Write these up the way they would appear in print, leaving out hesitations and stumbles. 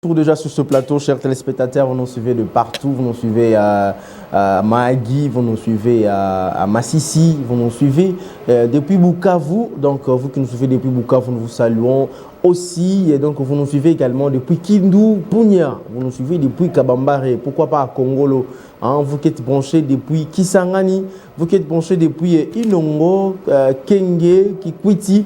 Déjà sur ce plateau, chers téléspectateurs, vous nous suivez de partout, vous nous suivez à Mahagi, vous nous suivez à Massissi, vous nous suivez depuis Bukavu. Donc vous qui nous suivez depuis Bukavu, nous vous saluons aussi. Et donc vous nous suivez également depuis Kindu, Punya, vous nous suivez depuis Kabambare, pourquoi pas à Kongolo, hein, vous qui êtes branchés depuis Kisangani, vous qui êtes branchés depuis Inongo, Kenge, Kikwiti.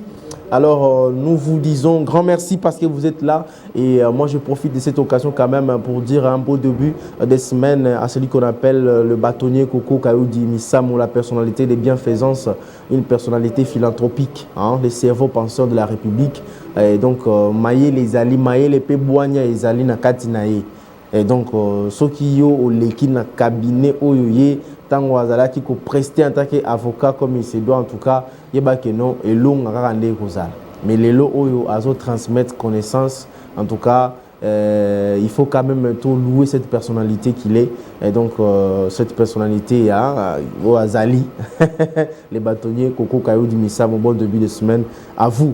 Alors, nous vous disons grand merci parce que vous êtes là. Et moi, je profite de cette occasion quand même pour dire un beau début des semaines à celui qu'on appelle le bâtonnier Koko Kayoudi Missamou, la personnalité des bienfaisances, une personnalité philanthropique, hein, les cerveaux penseurs de la République. Et donc, maye les ali, maye les peboigna et ali na katinaye. Et donc, ceux qui ont au leki na cabinet oyoye, tango azala qui ko prester en tant qu'avocat comme il se doit en tout cas, yeba que non et long rande kozala. Mais les lots oyo azo transmettre connaissance en tout cas, il faut quand même tout louer cette personnalité qu'il est. Et donc cette personnalité au Azali, les bâtonniers Koko Kayoudi Missa, mon bon début de semaine à vous.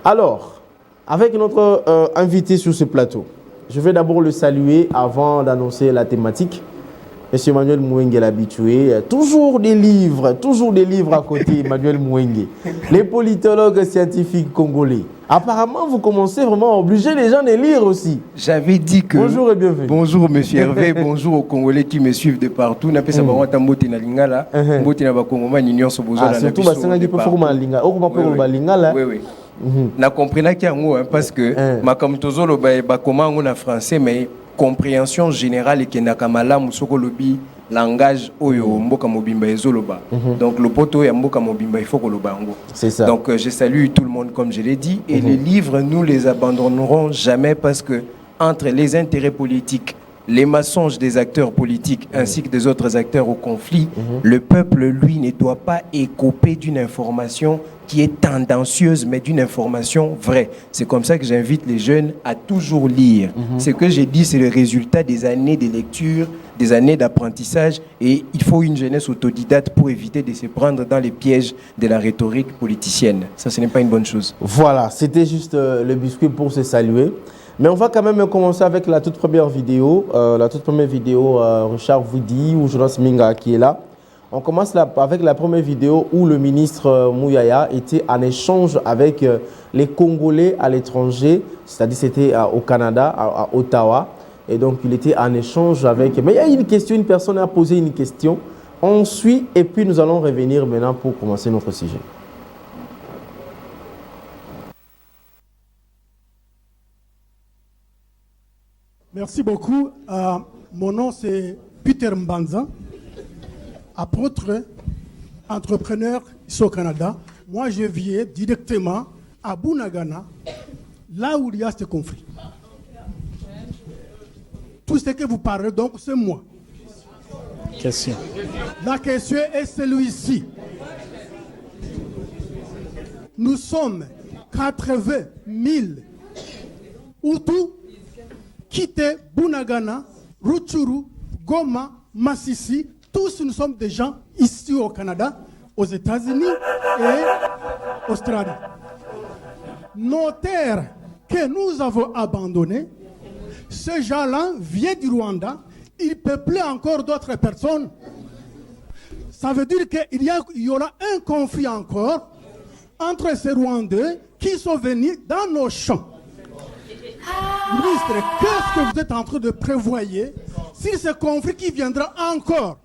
Alors, avec notre invité sur ce plateau, je vais d'abord le saluer avant d'annoncer la thématique. Monsieur Emmanuel Mouenge est l'habitué. Toujours des livres à côté, Emmanuel Mouenge. Les politologues scientifiques congolais. Apparemment, vous commencez vraiment à obliger les gens de lire aussi. J'avais dit que... Bonjour et bienvenue. Bonjour, monsieur Hervé. Bonjour aux Congolais qui me suivent de partout. N'a pas ça va mbote na lingala. Mbote na bakongoma n'ignon so besoin na surtout basanga qui peut faire ma lingala. Oh, comment peut ba lingala? Oui, oui. Na comprenez qu'il y a un mot parce que ma comme tozolo ba comment on a français mais compréhension générale et que nakamala musoko lobi langage oyo mboka mobimba ezoloba. Donc le poto ya mboka mobimba il faut que le bango. C'est ça. Donc je salue tout le monde comme je l'ai dit et les livres nous les abandonnerons jamais parce que entre les intérêts politiques, les mensonges des acteurs politiques ainsi que des autres acteurs au conflit, le peuple lui ne doit pas écoper d'une information qui est tendancieuse, mais d'une information vraie. C'est comme ça que j'invite les jeunes à toujours lire. Ce que j'ai dit, c'est le résultat des années de lecture, des années d'apprentissage, et il faut une jeunesse autodidacte pour éviter de se prendre dans les pièges de la rhétorique politicienne. Ça, ce n'est pas une bonne chose. Voilà, c'était juste le biscuit pour se saluer. Mais on va quand même commencer avec la toute première vidéo. Richard vous dit, ou Jonas Minga qui est là. On commence avec la première vidéo où le ministre Mouyaya était en échange avec les Congolais à l'étranger, c'est-à-dire c'était au Canada, à Ottawa. Et donc il était en échange avec... Mais il y a une question, une personne a posé une question. On suit et puis nous allons revenir maintenant pour commencer notre sujet. Merci beaucoup. Mon nom c'est Peter Mbanza, apôtre, entrepreneur ici au Canada. Moi, je viens directement à Bunagana, là où il y a ce conflit. Tout ce que vous parlez, donc, c'est moi. Question. La question est celui-ci. Nous sommes 80 000 Hutus quittés Bunagana, Rutshuru, Goma, Massissi. Tous nous sommes des gens ici au Canada, aux États-Unis et Australie. Nos terres que nous avons abandonnées, ces gens-là viennent du Rwanda, ils peuplent encore d'autres personnes. Ça veut dire qu'il y aura un conflit encore entre ces Rwandais qui sont venus dans nos champs. Ministre, qu'est-ce que vous êtes en train de prévoir sur ce conflit qui viendra encore?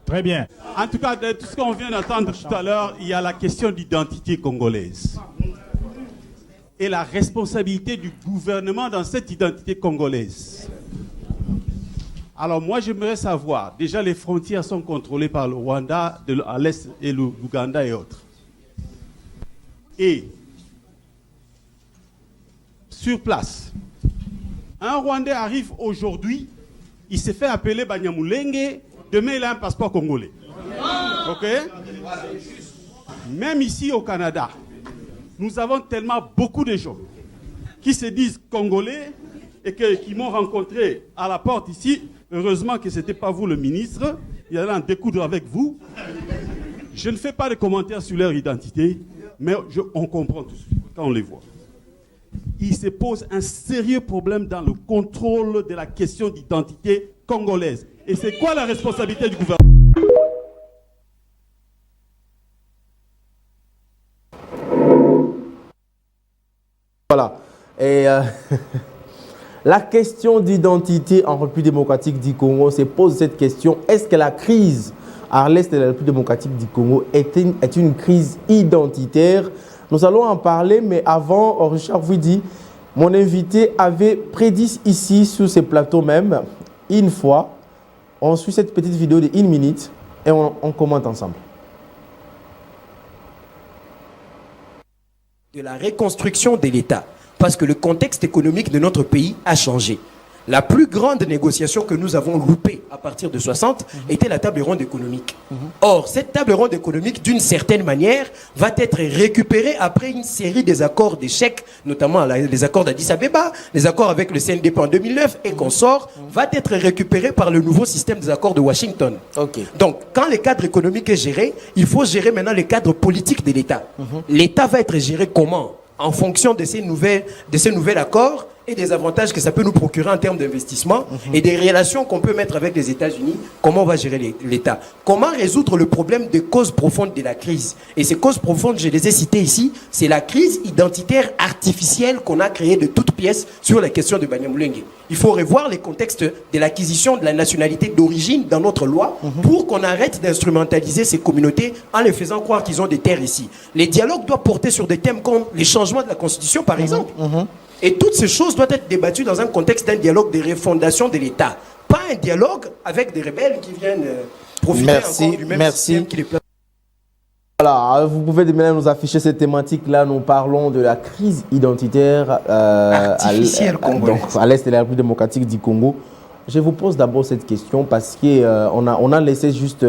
Très bien. En tout cas, de tout ce qu'on vient d'entendre tout à l'heure, il y a la question d'identité congolaise. Et la responsabilité du gouvernement dans cette identité congolaise. Alors moi, j'aimerais savoir, déjà les frontières sont contrôlées par le Rwanda à l'est et l'Ouganda et autres. Et sur place, un Rwandais arrive aujourd'hui, il s'est fait appeler Banyamulenge, demain il a un passeport congolais. Ok? Même ici au Canada, nous avons tellement beaucoup de gens qui se disent congolais et qui m'ont rencontré à la porte ici. Heureusement que ce n'était pas vous le ministre, il allait en découdre avec vous. Je ne fais pas de commentaires sur leur identité, mais on comprend tout de suite quand on les voit. il se pose un sérieux problème dans le contrôle de la question d'identité congolaise. Et c'est quoi la responsabilité du gouvernement? Voilà. Et la question d'identité en République démocratique du Congo se pose cette question. Est-ce que la crise à l'est de la République démocratique du Congo est une crise identitaire? Nous allons en parler, mais avant, Richard vous dit, mon invité avait prédit ici, sur ce plateau même, une fois. On suit cette petite vidéo de 1 minute et on commente ensemble. De la reconstruction de l'État, parce que le contexte économique de notre pays a changé. La plus grande négociation que nous avons loupée à partir de 60 était la table ronde économique. Or, cette table ronde économique, d'une certaine manière, va être récupérée après une série des accords d'échecs, notamment les accords d'Addis Abeba, les accords avec le CNDP en 2009 et consorts, va être récupérée par le nouveau système des accords de Washington. Donc, quand le cadre économique est géré, il faut gérer maintenant le cadre politique de l'État. L'État va être géré comment? En fonction de ces nouveaux accords et des avantages que ça peut nous procurer en termes d'investissement et des relations qu'on peut mettre avec les États-Unis, comment on va gérer l'État. Comment résoudre le problème des causes profondes de la crise. Et ces causes profondes, je les ai citées ici, c'est la crise identitaire artificielle qu'on a créée de toutes pièces sur la question de Banyamulenge. Il faut revoir les contextes de l'acquisition de la nationalité d'origine dans notre loi pour qu'on arrête d'instrumentaliser ces communautés en les faisant croire qu'ils ont des terres ici. Les dialogues doivent porter sur des thèmes comme les changements de la Constitution, par exemple. Et toutes ces choses doivent être débattues dans un contexte d'un dialogue de refondation de l'État. Pas un dialogue avec des rebelles qui viennent profiter encore du même système qui les place. Voilà, vous pouvez maintenant nous afficher cette thématique-là. Nous parlons de la crise identitaire artificielle à l'est de la République démocratique du Congo. Je vous pose d'abord cette question parce qu'on a laissé juste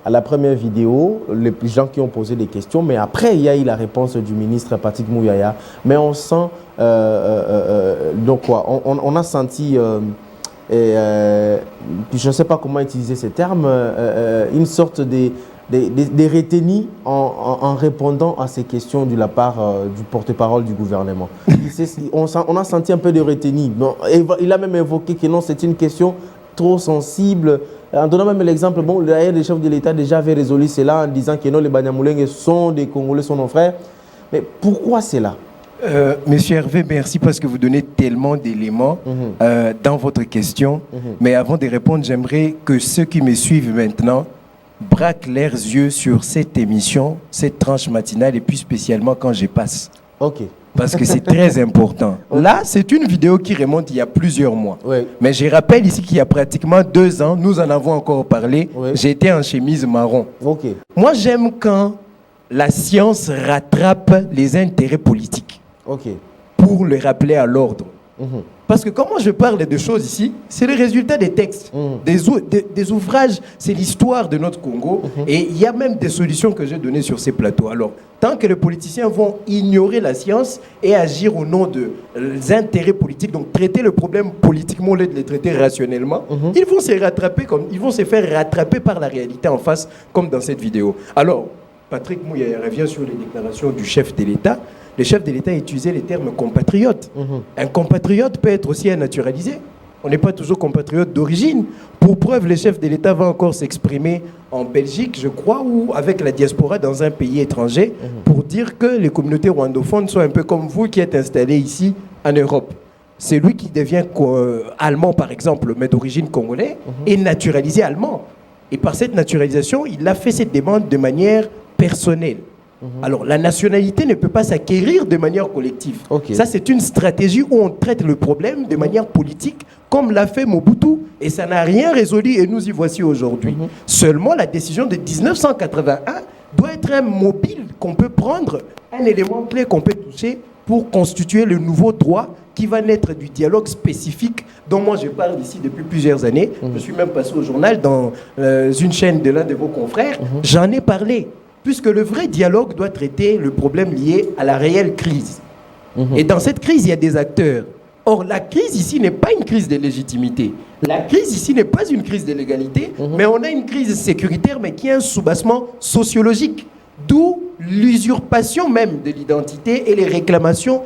à la première vidéo les gens qui ont posé des questions, mais après il y a eu la réponse du ministre Patrick Mouyaya. Mais on sent, donc quoi, on a senti, je ne sais pas comment utiliser ces termes, une sorte de retenus en répondant à ces questions de la part du porte-parole du gouvernement. On a senti un peu de retenus. Bon, il a même évoqué que non, c'est une question trop sensible. En donnant même l'exemple, bon, d'ailleurs, les chefs de l'État déjà avaient résolu cela en disant que non, les Banyamulenge sont des Congolais, sont nos frères. Mais pourquoi c'est là? Monsieur Hervé, merci parce que vous donnez tellement d'éléments dans votre question. Mais avant de répondre, j'aimerais que ceux qui me suivent maintenant braquent leurs yeux sur cette émission, cette tranche matinale, et puis spécialement quand je passe. Ok. Parce que c'est très important. Là, c'est une vidéo qui remonte il y a plusieurs mois. Oui. Mais je rappelle ici qu'il y a pratiquement 2 ans, nous en avons encore parlé, Oui. j'étais en chemise marron. Ok. Moi, j'aime quand la science rattrape les intérêts politiques Ok. pour les rappeler à l'ordre. Parce que comment je parle de choses ici, c'est le résultat des textes, des ouvrages, c'est l'histoire de notre Congo. Et il y a même des solutions que j'ai données sur ces plateaux. Alors, tant que les politiciens vont ignorer la science et agir au nom des intérêts politiques, donc traiter le problème politiquement au lieu de les traiter rationnellement, ils vont se faire rattraper par la réalité en face, comme dans cette vidéo. Alors, Patrick Mouyaya revient sur les déclarations du chef de l'État. Le chef de l'État a utilisé les termes compatriote. Un compatriote peut être aussi un naturalisé. On n'est pas toujours compatriote d'origine. Pour preuve, le chef de l'État va encore s'exprimer en Belgique, je crois, ou avec la diaspora dans un pays étranger, pour dire que les communautés rwandophones sont un peu comme vous qui êtes installés ici en Europe. C'est lui qui devient allemand, par exemple, mais d'origine congolaise, et naturalisé allemand. Et par cette naturalisation, il a fait cette demande de manière personnelle. Alors, la nationalité ne peut pas s'acquérir de manière collective. Ça, c'est une stratégie où on traite le problème de manière politique, comme l'a fait Mobutu, et ça n'a rien résolu, et nous y voici aujourd'hui. Seulement, la décision de 1981 doit être un mobile qu'on peut prendre, un élément clé qu'on peut toucher pour constituer le nouveau droit qui va naître du dialogue spécifique dont moi je parle ici depuis plusieurs années. Je suis même passé au journal dans une chaîne de l'un de vos confrères. J'en ai parlé. Puisque le vrai dialogue doit traiter le problème lié à la réelle crise. Et dans cette crise, il y a des acteurs. Or, la crise ici n'est pas une crise de légitimité. La crise ici n'est pas une crise de légalité, mais on a une crise sécuritaire, mais qui a un soubassement sociologique. D'où l'usurpation même de l'identité et les réclamations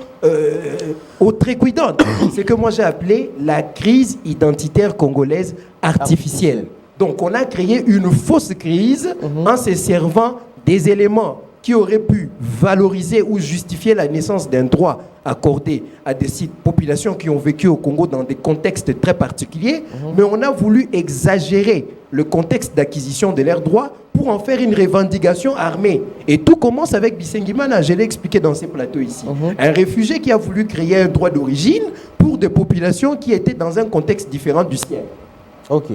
outrecuidantes. C'est que moi j'ai appelé la crise identitaire congolaise artificielle. Donc on a créé une fausse crise en se servant des éléments qui auraient pu valoriser ou justifier la naissance d'un droit accordé à des populations qui ont vécu au Congo dans des contextes très particuliers, mais on a voulu exagérer le contexte d'acquisition de leurs droits pour en faire une revendication armée. Et tout commence avec Bisengimana, je l'ai expliqué dans ces plateaux ici. Un réfugié qui a voulu créer un droit d'origine pour des populations qui étaient dans un contexte différent du sien. Ok.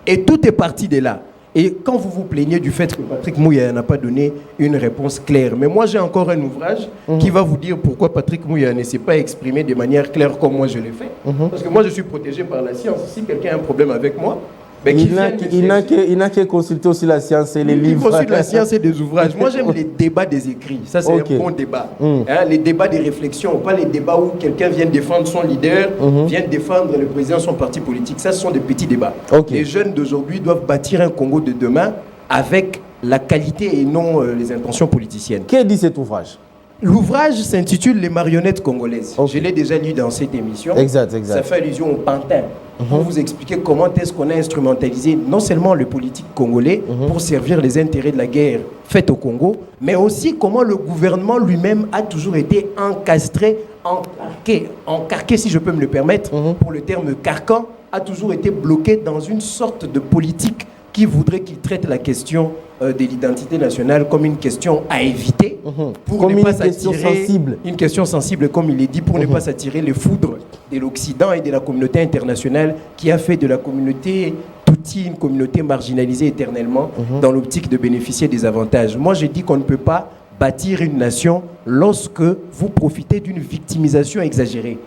Et tout est parti de là. Et quand vous vous plaignez du fait que Patrick Mouya n'a pas donné une réponse claire, mais moi j'ai encore un ouvrage qui va vous dire pourquoi Patrick Mouya ne s'est pas exprimé de manière claire comme moi je l'ai fait. Parce que moi je suis protégé par la science. Si quelqu'un a un problème avec moi, ben il n'a qu'à consulter aussi la science et les livres. Il consulte la science et des ouvrages. Moi j'aime les débats des écrits. Ça c'est un bon débat. Hein, les débats des réflexions, pas les débats où quelqu'un vient défendre son leader, vient défendre le président de son parti politique. Ça ce sont des petits débats. Les jeunes d'aujourd'hui doivent bâtir un Congo de demain avec la qualité et non les intentions politiciennes. Qu'est dit cet ouvrage? L'ouvrage s'intitule Les marionnettes congolaises. Je l'ai déjà lu dans cette émission. Exact. Ça fait allusion au pantin. Pour vous expliquer comment est-ce qu'on a instrumentalisé non seulement le politique congolais pour servir les intérêts de la guerre faite au Congo, mais aussi comment le gouvernement lui-même a toujours été encastré, encarqué si je peux me le permettre, pour le terme carcan, a toujours été bloqué dans une sorte de politique qui voudrait qu'il traite la question de l'identité nationale comme une question à éviter pour comme ne pas une question sensible. Une question sensible, comme il est dit, pour ne pas s'attirer les foudres de l'Occident et de la communauté internationale qui a fait de la communauté Tutsi une communauté marginalisée éternellement dans l'optique de bénéficier des avantages. Moi, j'ai dit qu'on ne peut pas bâtir une nation lorsque vous profitez d'une victimisation exagérée.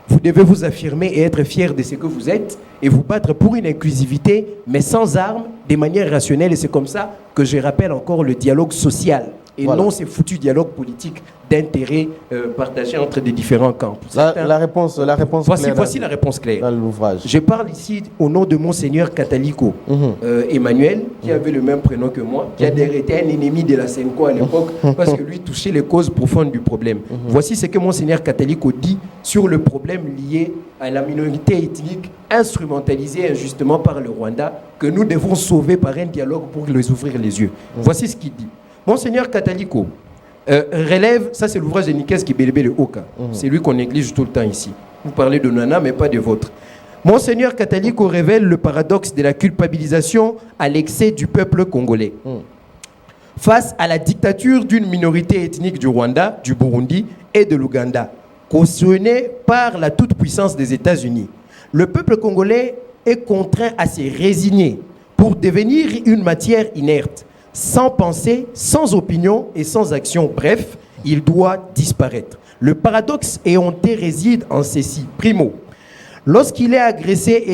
Vous devez vous affirmer et être fier de ce que vous êtes et vous battre pour une inclusivité, mais sans armes, de manière rationnelle. Et c'est comme ça que je rappelle encore le dialogue social et non ces foutus dialogues politiques d'intérêts partagés entre des différents camps. La réponse Voici la réponse claire. Dans l'ouvrage. Je parle ici au nom de Monseigneur Kataliko Emmanuel, qui avait le même prénom que moi, qui a été un ennemi de la Senko à l'époque, parce que lui touchait les causes profondes du problème. Voici ce que Monseigneur Kataliko dit sur le problème lié à la minorité ethnique instrumentalisée injustement par le Rwanda, que nous devons sauver par un dialogue pour les ouvrir les yeux. Voici ce qu'il dit. Monseigneur Kataliko relève, ça c'est l'ouvrage de Nikes Kibelebe le Oka. C'est lui qu'on néglige tout le temps ici. Vous parlez de Nana, mais pas de votre. Monseigneur Kataliko révèle le paradoxe de la culpabilisation à l'excès du peuple congolais. Face à la dictature d'une minorité ethnique du Rwanda, du Burundi et de l'Ouganda, cautionnée par la toute-puissance des États-Unis, le peuple congolais est contraint à se résigner pour devenir une matière inerte, sans pensée, sans opinion et sans action. Bref, il doit disparaître. Le paradoxe éhonté réside en ceci. Primo, lorsqu'il est agressé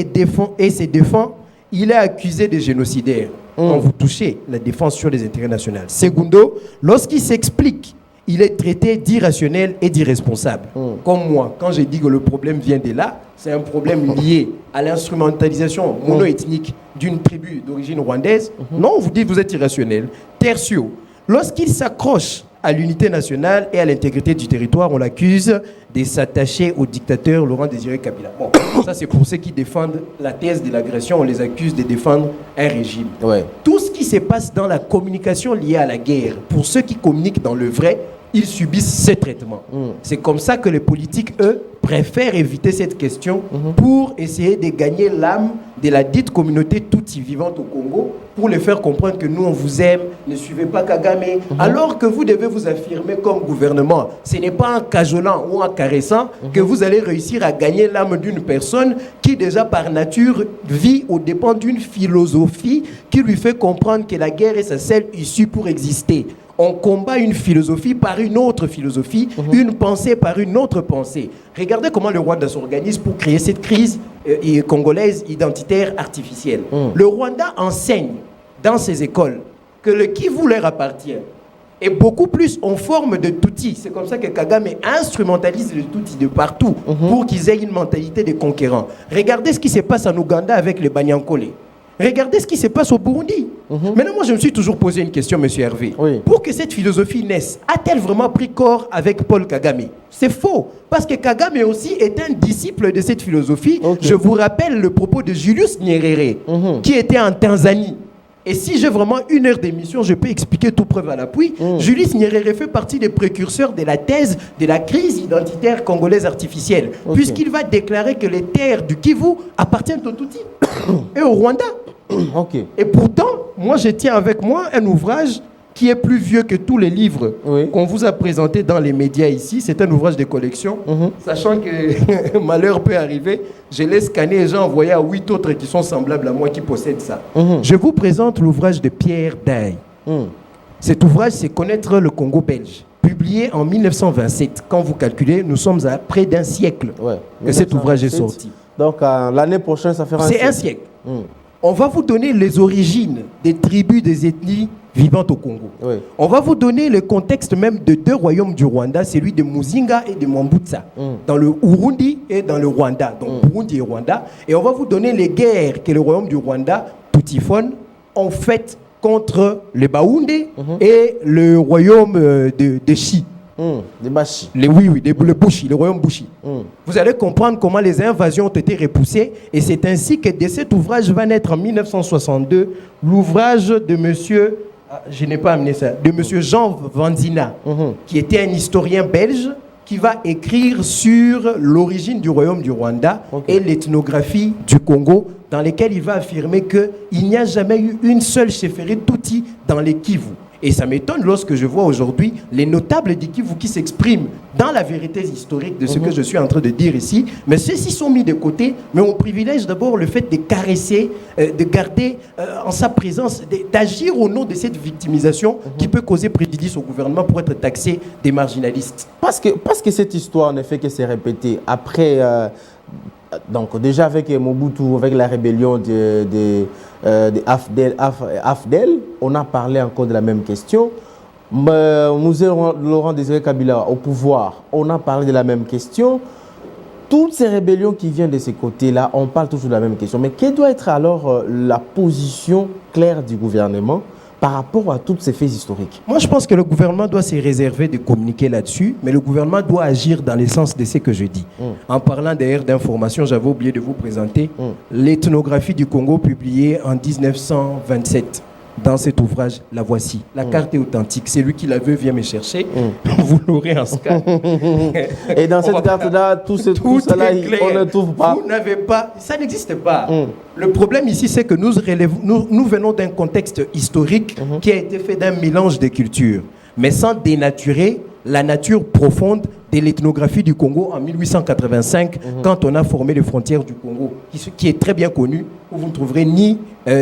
et se défend, il est accusé de génocidaire. Quand vous touchez la défense sur les intérêts nationaux. Segundo, lorsqu'il s'explique, il est traité d'irrationnel et d'irresponsable. Comme moi, quand j'ai dit que le problème vient de là, c'est un problème lié à l'instrumentalisation mono-ethnique d'une tribu d'origine rwandaise. Non, vous dites que vous êtes irrationnel. Tertio, lorsqu'il s'accroche à l'unité nationale et à l'intégrité du territoire, on l'accuse de s'attacher au dictateur Laurent Désiré Kabila. Bon, ça c'est pour ceux qui défendent la thèse de l'agression, on les accuse de défendre un régime. Tout ce qui se passe dans la communication liée à la guerre, pour ceux qui communiquent dans le vrai, ils subissent ce traitement. C'est comme ça que les politiques, eux, préfèrent éviter cette question pour essayer de gagner l'âme de la dite communauté Tutsi vivante au Congo, pour les faire comprendre que nous, on vous aime, ne suivez pas Kagame, alors que vous devez vous affirmer comme gouvernement. Ce n'est pas en cajolant ou en caressant que vous allez réussir à gagner l'âme d'une personne qui, déjà par nature, vit aux dépens d'une philosophie qui lui fait comprendre que la guerre est sa seule issue pour exister. On combat une philosophie par une autre philosophie, une pensée par une autre pensée. Regardez comment le Rwanda s'organise pour créer cette crise congolaise identitaire artificielle. Le Rwanda enseigne dans ses écoles que le Kivu leur appartient est beaucoup plus en forme de Tutsi. C'est comme ça que Kagame instrumentalise les Tutsis de partout pour qu'ils aient une mentalité de conquérants. Regardez ce qui se passe en Ouganda avec les Banyankole. Regardez ce qui se passe au Burundi. Maintenant, moi, je me suis toujours posé une question, monsieur Hervé. Oui. Pour que cette philosophie naisse, a-t-elle vraiment pris corps avec Paul Kagame? C'est faux, parce que Kagame aussi est un disciple de cette philosophie. Ok. Je vous rappelle le propos de Julius Nyerere, qui était en Tanzanie. Et si j'ai vraiment 1 heure d'émission, je peux expliquer tout preuve à l'appui. Julius Nyerere fait partie des précurseurs de la thèse de la crise identitaire congolaise artificielle, puisqu'il va déclarer que les terres du Kivu appartiennent aux Tutsis et au Rwanda. Ok. Et pourtant, moi, je tiens avec moi un ouvrage qui est plus vieux que tous les livres qu'on vous a présentés dans les médias ici. C'est un ouvrage de collection. Sachant que malheur peut arriver, je l'ai scanné et j'ai envoyé à 8 autres qui sont semblables à moi qui possèdent ça. Je vous présente l'ouvrage de Pierre Daye. Cet ouvrage, c'est Connaître le Congo belge. Publié en 1927. Quand vous calculez, nous sommes à près d'un siècle que cet ouvrage est sorti. Donc l'année prochaine, ça fera C'est un siècle. On va vous donner les origines des tribus, des ethnies vivantes au Congo. On va vous donner le contexte même de 2 royaumes du Rwanda, celui de Muzinga et de Mwambutsa, dans le Urundi et dans le Rwanda, donc Burundi et Rwanda. Et on va vous donner les guerres que le royaume du Rwanda, Tutifone, ont faites contre les Baoundé et le royaume de Chi. Des Bashi. Le Bushi, le royaume Bushi. Vous allez comprendre comment les invasions ont été repoussées. Et c'est ainsi que de cet ouvrage va naître en 1962 l'ouvrage de monsieur, je n'ai pas amené ça, de monsieur Jean Vanzina, qui était un historien belge qui va écrire sur l'origine du royaume du Rwanda et l'ethnographie du Congo, dans lesquels il va affirmer qu'il n'y a jamais eu une seule chefferie Tutsi dans les Kivu. Et ça m'étonne lorsque je vois aujourd'hui les notables du Kivu qui s'expriment dans la vérité historique de ce que je suis en train de dire ici. Mais ceux-ci sont mis de côté, mais on privilège d'abord le fait de caresser, de garder en sa présence, d'agir au nom de cette victimisation qui peut causer préjudice au gouvernement pour être taxé des marginalistes. Parce que cette histoire ne fait que se répéter. Après, donc déjà avec Mobutu, avec la rébellion de Afdel, on a parlé encore de la même question. Musée Laurent Désiré Kabila au pouvoir, on a parlé de la même question. Toutes ces rébellions qui viennent de ces côtés-là, on parle toujours de la même question. Mais quelle doit être alors la position claire du gouvernement par rapport à tous ces faits historiques? Moi, je pense que le gouvernement doit se réserver de communiquer là-dessus, mais le gouvernement doit agir dans le sens de ce que je dis. En parlant d'ailleurs d'informations, j'avais oublié de vous présenter l'ethnographie du Congo publiée en 1927. Dans cet ouvrage, la voici. La carte est authentique. C'est lui qui la veut, vient me chercher. Vous l'aurez en scan. Et dans cette carte-là, tout cela, on ne trouve pas. Vous n'avez pas. Ça n'existe pas. Le problème ici, c'est que nous venons d'un contexte historique qui a été fait d'un mélange de cultures, mais sans dénaturer la nature profonde de l'ethnographie du Congo en 1885, quand on a formé les frontières du Congo, qui est très bien connu, où vous ne trouverez ni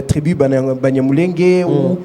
tribu Banyamulenge ou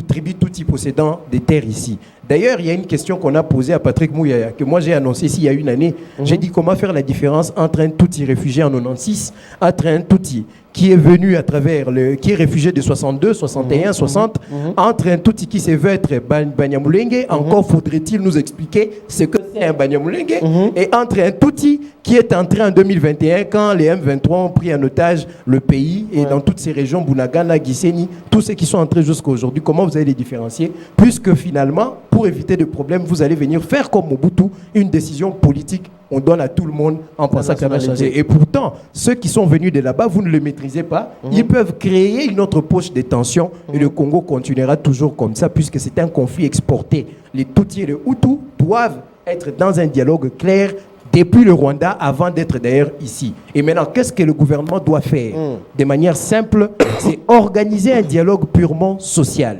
tribu Tutsi possédant des terres ici. D'ailleurs, il y a une question qu'on a posée à Patrick Mouyaya, que moi j'ai annoncé ici il y a une année. J'ai dit comment faire la différence entre un Tutsi réfugié en 96, entre un Tutsi qui est venu à travers qui est réfugié de 62, 61, 60, entre un Tutsi qui se veut être Banyamulenge, encore faudrait-il nous expliquer ce que c'est un Banyamulenge, et entre un Tutsi qui est entré en 2021 quand les M23 ont pris en otage le pays et dans toutes ces régions, Bunagana, Gisenyi, tous ceux qui sont entrés jusqu'à aujourd'hui, comment vous allez les différencier? Puisque finalement, pour éviter de problèmes, vous allez venir faire comme Mobutu, une décision politique. On donne à tout le monde en pensant que ça va changer. Et pourtant, ceux qui sont venus de là-bas, vous ne le maîtrisez pas. Ils peuvent créer une autre poche de tension et le Congo continuera toujours comme ça puisque c'est un conflit exporté. Les Tutsis et les Hutus doivent être dans un dialogue clair depuis le Rwanda avant d'être d'ailleurs ici. Et maintenant, qu'est-ce que le gouvernement doit faire? De manière simple, c'est organiser un dialogue purement social,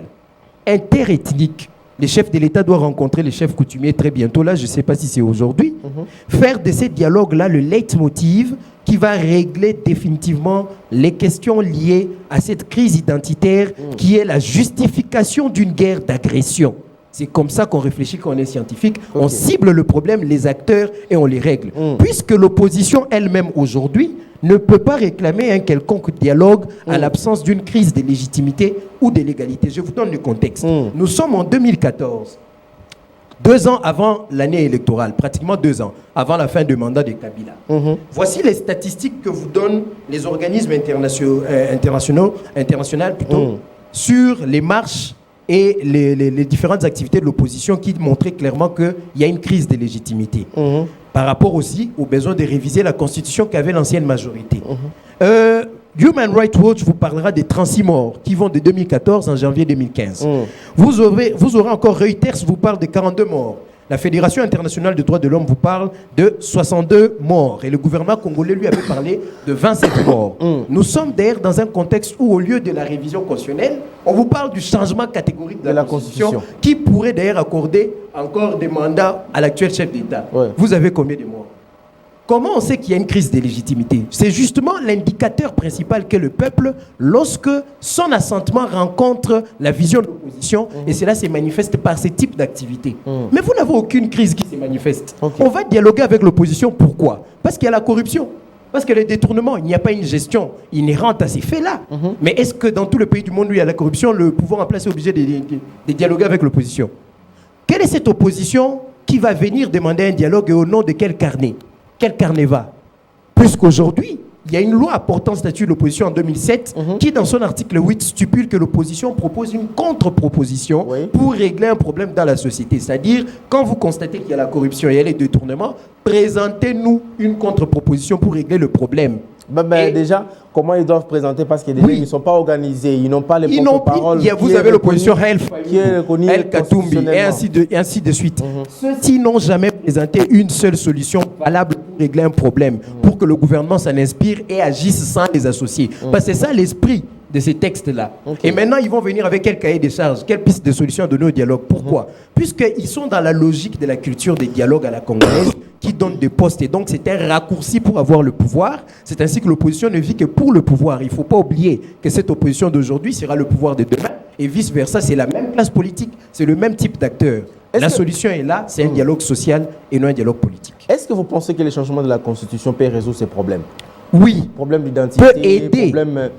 interethnique. Les chefs de l'État doivent rencontrer les chefs coutumiers très bientôt, là, je ne sais pas si c'est aujourd'hui. Faire de ces dialogues-là le leitmotiv qui va régler définitivement les questions liées à cette crise identitaire qui est la justification d'une guerre d'agression. C'est comme ça qu'on réfléchit quand on est scientifique. On cible le problème, les acteurs, et on les règle. Puisque l'opposition elle-même aujourd'hui ne peut pas réclamer un quelconque dialogue à l'absence d'une crise de légitimité ou de légalité. Je vous donne le contexte. Nous sommes en 2014, 2 ans avant l'année électorale, pratiquement 2 ans, avant la fin du mandat de Kabila. Voici les statistiques que vous donnent les organismes internationaux sur les marches et les différentes activités de l'opposition qui montraient clairement qu'il y a une crise de légitimité. Par rapport aussi au besoin de réviser la constitution qu'avait l'ancienne majorité. Human Rights Watch vous parlera des 36 morts qui vont de 2014 en janvier 2015. Vous aurez encore Reuters vous parle de 42 morts. La Fédération internationale des droits de l'homme vous parle de 62 morts. Et le gouvernement congolais lui avait parlé de 27 morts. Nous sommes d'ailleurs dans un contexte où, au lieu de la révision constitutionnelle, on vous parle du changement catégorique de la Constitution qui pourrait d'ailleurs accorder encore des mandats à l'actuel chef d'État. Vous avez combien de morts? Comment on sait qu'il y a une crise de légitimité? C'est justement l'indicateur principal qu'est le peuple lorsque son assentement rencontre la vision de l'opposition et cela se manifeste par ce type d'activité. Mais vous n'avez aucune crise qui se manifeste. On va dialoguer avec l'opposition. Pourquoi? Parce qu'il y a la corruption. Parce que le détournement, il n'y a pas une gestion inhérente à ces faits-là. Mais est-ce que dans tout le pays du monde où il y a la corruption, le pouvoir en place est obligé de dialoguer avec l'opposition? Quelle est cette opposition qui va venir demander un dialogue et au nom de quel carnet? Quel carnet va? Puisqu'aujourd'hui, il y a une loi apportant statut de l'opposition en 2007 qui, dans son article 8, stipule que l'opposition propose une contre-proposition pour régler un problème dans la société. C'est-à-dire, quand vous constatez qu'il y a la corruption et les détournements, présentez-nous une contre-proposition pour régler le problème. Déjà, comment ils doivent présenter? Parce que déjà, ils ne sont pas organisés, ils n'ont pas les porte-paroles. Vous avez l'opposition El Katumbi et ainsi de suite. Ceux-ci n'ont jamais présenté une seule solution valable pour régler un problème, pour que le gouvernement s'en inspire et agisse sans les associer. Parce que c'est ça l'esprit de ces textes-là. Et maintenant, ils vont venir avec quel cahier des charges, quelle piste de solution à donner au dialogue. Pourquoi? Puisqu'ils sont dans la logique de la culture des dialogues à la congolaise, qui donne des postes. Et donc, c'est un raccourci pour avoir le pouvoir. C'est ainsi que l'opposition ne vit que pour le pouvoir. Il ne faut pas oublier que cette opposition d'aujourd'hui sera le pouvoir de demain. Et vice-versa, c'est la même classe politique, c'est le même type d'acteur. La solution est là, c'est un dialogue social et non un dialogue politique. Est-ce que vous pensez que les changements de la Constitution peuvent résoudre ces problèmes? Oui. Problème d'identité, peut aider. Problème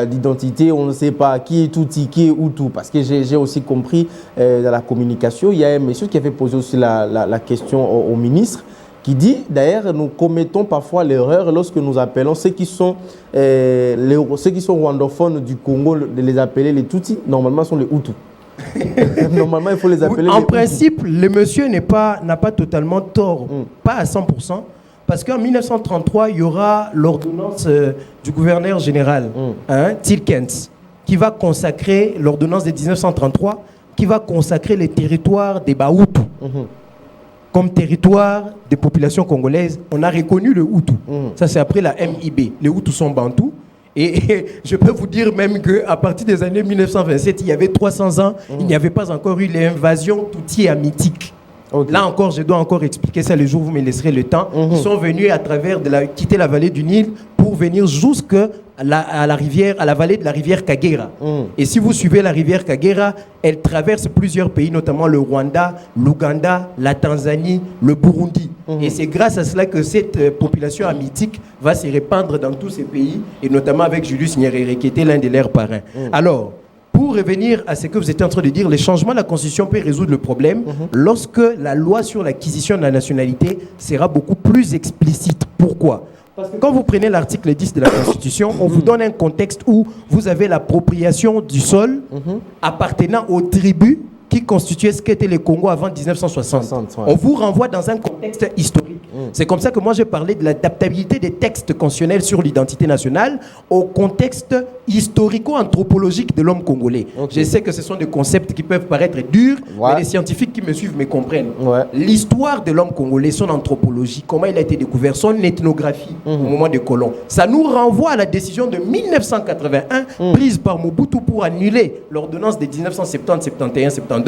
d'identité, on ne sait pas qui est tout, qui est où tout. Parce que j'ai aussi compris dans la communication, il y a un monsieur qui avait posé aussi la question au ministre, qui dit, d'ailleurs, nous commettons parfois l'erreur lorsque nous appelons ceux qui sont rwandophones du Congo, de les appeler les Tutsis, normalement sont les Hutus. Normalement, il faut les appeler en principe, le monsieur n'a pas totalement tort, pas à 100%, parce qu'en 1933, il y aura l'ordonnance du gouverneur général, Tilkens, qui va consacrer, l'ordonnance de 1933, qui va consacrer les territoires des Bahutu. Comme territoire des populations congolaises, on a reconnu le Hutu. Ça, c'est après la MIB. Les Hutus sont bantous. Et je peux vous dire même qu'à partir des années 1927, il y avait 300 ans, il n'y avait pas encore eu l'invasion Tutsi hamitique. Là encore, je dois encore expliquer ça le jour où vous me laisserez le temps. Ils sont venus à travers quitter la vallée du Nil pour venir jusqu'à la rivière, à la vallée de la rivière Kagera. Et si vous suivez la rivière Kagera, elle traverse plusieurs pays, notamment le Rwanda, l'Ouganda, la Tanzanie, le Burundi. Et c'est grâce à cela que cette population hamitique va se répandre dans tous ces pays, et notamment avec Julius Nyerere, qui était l'un de leurs parrains. Alors, pour revenir à ce que vous étiez en train de dire, les changements de la Constitution peuvent résoudre le problème lorsque la loi sur l'acquisition de la nationalité sera beaucoup plus explicite. Pourquoi? Parce que quand vous prenez l'article 10 de la Constitution, on vous donne un contexte où vous avez l'appropriation du sol appartenant aux tribus qui constituaient ce qu'était le Congo avant 1960. On vous renvoie dans un contexte historique. C'est comme ça que moi j'ai parlé de l'adaptabilité des textes constitutionnels sur l'identité nationale au contexte historico-anthropologique de l'homme congolais. Je sais que ce sont des concepts qui peuvent paraître durs, mais les scientifiques qui me suivent me comprennent. L'histoire de l'homme congolais, son anthropologie, comment il a été découvert, son ethnographie au moment des colons, ça nous renvoie à la décision de 1981 prise par Mobutu pour annuler l'ordonnance de 1970, 71, 72.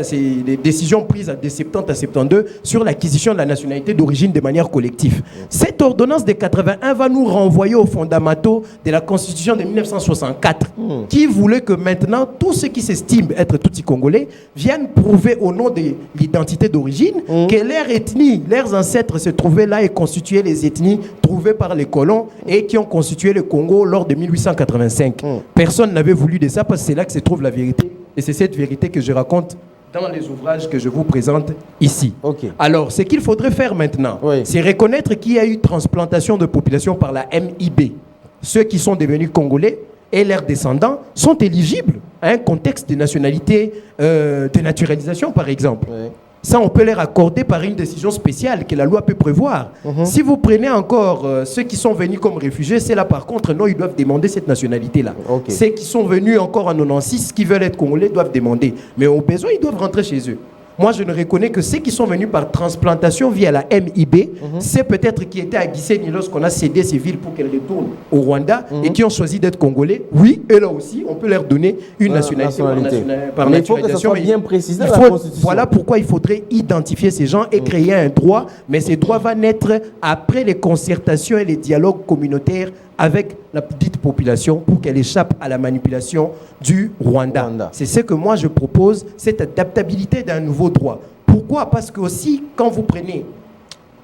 C'est des décisions prises de 70 à 72 sur l'acquisition de la nationalité d'origine de manière collective. Cette ordonnance de 81 va nous renvoyer aux fondamentaux de la Constitution de 1964 qui voulait que maintenant tous ceux qui s'estiment être Tutsi congolais viennent prouver au nom de l'identité d'origine que leur ethnie, leurs ancêtres se trouvaient là et constituaient les ethnies trouvées par les colons et qui ont constitué le Congo lors de 1885. Personne n'avait voulu de ça parce que c'est là que se trouve la vérité et c'est cette vérité que je raconte dans les ouvrages que je vous présente ici. Alors, ce qu'il faudrait faire maintenant, c'est reconnaître qu'il y a eu transplantation de population par la MIB. Ceux qui sont devenus congolais et leurs descendants sont éligibles à un contexte de nationalité, de naturalisation par exemple. Oui. Ça, on peut leur accorder par une décision spéciale que la loi peut prévoir. Si vous prenez encore ceux qui sont venus comme réfugiés, c'est là par contre, non, ils doivent demander cette nationalité-là. Okay. Ceux qui sont venus encore en 96, qui veulent être congolais, doivent demander. Mais au besoin, ils doivent rentrer chez eux. Moi, je ne reconnais que ceux qui sont venus par transplantation via la MIB, c'est peut-être qui étaient à Gisenyi lorsqu'on a cédé ces villes pour qu'elles retournent au Rwanda et qui ont choisi d'être congolais. Oui, et là aussi, on peut leur donner une nationalité par mais il faut que ça soit bien précisé dans la Constitution. Voilà pourquoi il faudrait identifier ces gens et créer un droit, mais ce droit va naître après les concertations et les dialogues communautaires avec la petite population pour qu'elle échappe à la manipulation du Rwanda. C'est ce que moi je propose, cette adaptabilité d'un nouveau droit. Pourquoi? Parce que aussi, quand vous prenez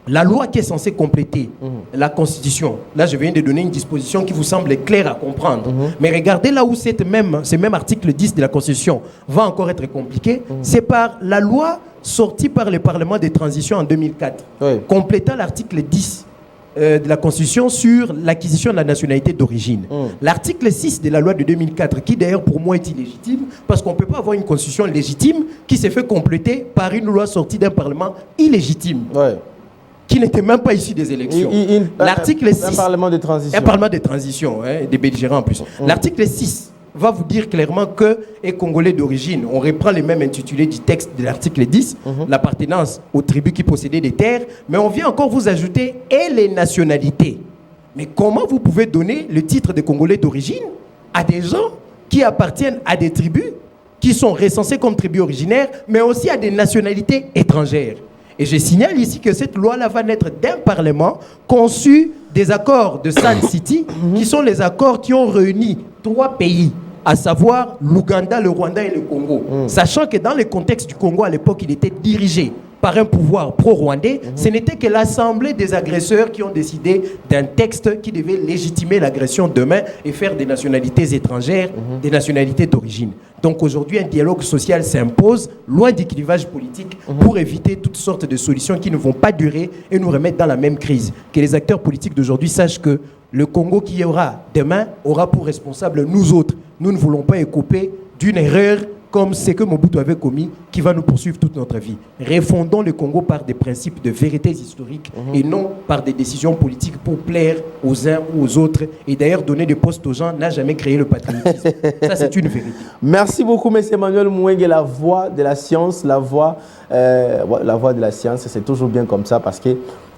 la loi qui est censée compléter la Constitution, là je viens de donner une disposition qui vous semble claire à comprendre, mais regardez là où ce même article 10 de la Constitution va encore être compliqué, c'est par la loi sortie par le Parlement de transition en 2004, complétant l'article 10 de la Constitution sur l'acquisition de la nationalité d'origine. L'article 6 de la loi de 2004, qui d'ailleurs pour moi est illégitime, parce qu'on ne peut pas avoir une constitution légitime qui s'est fait compléter par une loi sortie d'un parlement illégitime, qui n'était même pas issu des élections. L'article 6... Un parlement de transition. Un parlement de transition, des belligérants en plus. L'article 6 va vous dire clairement que les Congolais d'origine, on reprend les mêmes intitulés du texte de l'article 10, l'appartenance aux tribus qui possédaient des terres, mais on vient encore vous ajouter et les nationalités. Mais comment vous pouvez donner le titre de Congolais d'origine à des gens qui appartiennent à des tribus, qui sont recensés comme tribus originaires, mais aussi à des nationalités étrangères? Et je signale ici que cette loi-là va naître d'un parlement conçu des accords de Sun City, qui sont les accords qui ont réuni 3 pays, à savoir l'Ouganda, le Rwanda et le Congo. Sachant que dans le contexte du Congo, à l'époque, il était dirigé par un pouvoir pro-rwandais, ce n'était que l'assemblée des agresseurs qui ont décidé d'un texte qui devait légitimer l'agression demain et faire des nationalités étrangères, des nationalités d'origine. Donc aujourd'hui, un dialogue social s'impose, loin du clivage politique, pour éviter toutes sortes de solutions qui ne vont pas durer et nous remettre dans la même crise. Que les acteurs politiques d'aujourd'hui sachent que le Congo qui y aura demain aura pour responsable nous autres. Nous ne voulons pas écoper d'une erreur comme ce que Mobutu avait commis, qui va nous poursuivre toute notre vie. Refondons le Congo par des principes de vérités historiques et non par des décisions politiques pour plaire aux uns ou aux autres. Et d'ailleurs, donner des postes aux gens n'a jamais créé le patriotisme. Ça, c'est une vérité. Merci beaucoup, M. Emmanuel Moueng, la voix de la science, la voix de la science. C'est toujours bien comme ça parce que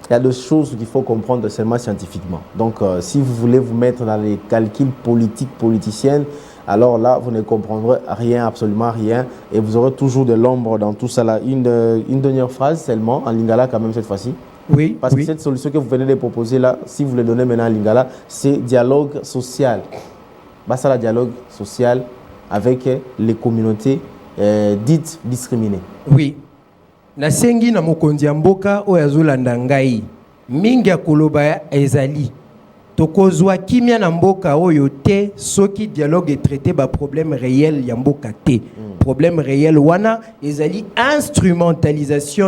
il y a des choses qu'il faut comprendre seulement scientifiquement. Donc, si vous voulez vous mettre dans les calculs politiques, politiciennes, alors là, vous ne comprendrez rien, absolument rien, et vous aurez toujours de l'ombre dans tout ça là. Une dernière phrase seulement, en lingala quand même cette fois-ci. Oui. Parce que cette solution que vous venez de proposer là, si vous le donnez maintenant en lingala, c'est dialogue social. Bah, ça, le dialogue social avec les communautés dites discriminées. Oui. Nasengi na mokonzi mboka oyo azolanda ngai mingi ya koloba ezali tokozwa kimia na mboka oyo te soki dialogue est traité ba problème réel ya mboka te problème réel wana ezali instrumentalisation